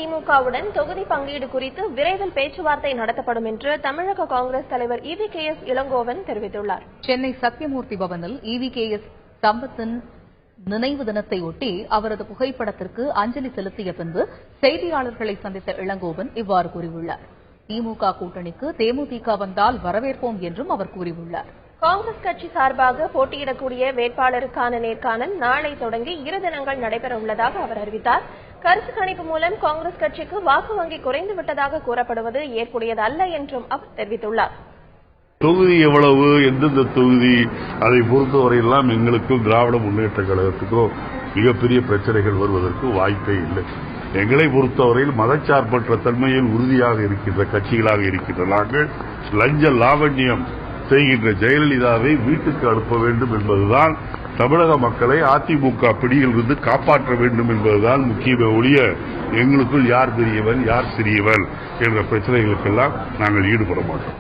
திமுகவுடன் தொகுதி பங்கீடு குறித்து விரைவில் பேச்சுவார்த்தை நடத்தப்படும் என்று தமிழக காங்கிரஸ் தலைவர் EVKS இளங்கோவன் தெரிவித்துள்ளார். சென்னை சத்தியமூர்த்தி பவனில் EVKS சம்பத்தின் நினைவு தினத்தையொட்டி அவரது புகைப்படத்திற்கு அஞ்சலி செலுத்திய பின்பு செய்தியாளர்களை சந்தித்த இளங்கோவன் இவ்வாறு கூறியுள்ளார். திமுக கூட்டணிக்கு தேமுதிக வந்தால் வரவேற்போம் என்றும் அவர் கூறியுள்ளார். காங்கிரஸ் கட்சி சார்பாக போட்டியிடக்கூடிய வேட்பாளருக்கான நேர்காணல் நாளை தொடங்கி 2 தினங்கள் நடைபெற உள்ளதாக அவர் அறிவித்தார். கருத்து கணிப்பு மூலம் காங்கிரஸ் கட்சிக்கு வாக்கு வங்கி குறைந்துவிட்டதாக கூறப்படுவது ஏற்புடையது அல்ல என்றும் அவர் தெரிவித்துள்ளார். தொகுதி எவ்வளவு, எந்தெந்த தொகுதி, அதை பொறுத்தவரையெல்லாம் எங்களுக்கும் திராவிட முன்னேற்ற கழகத்துக்கும் மிகப்பெரிய பிரச்சனைகள் வருவதற்கு வாய்ப்பே இல்லை. எங்களை பொறுத்தவரையில் மதச்சார்பற்ற தன்மையில் உறுதியாக இருக்கின்ற கட்சிகளாக இருக்கின்ற நாங்கள் லஞ்ச லாவண்யம் செய்கின்ற ஜெயலலிதாவை வீட்டுக்கு அனுப்ப வேண்டும் என்பதுதான், தமிழக மக்களை அதிமுக பிடியிலிருந்து காப்பாற்ற வேண்டும் என்பதுதான் முக்கிய ஒழிய எங்களுக்குள் யார் பெரியவன் யார் சிறியவன் என்ற பிரச்சனைகளுக்கெல்லாம் நாங்கள் ஈடுபட மாட்டோம்.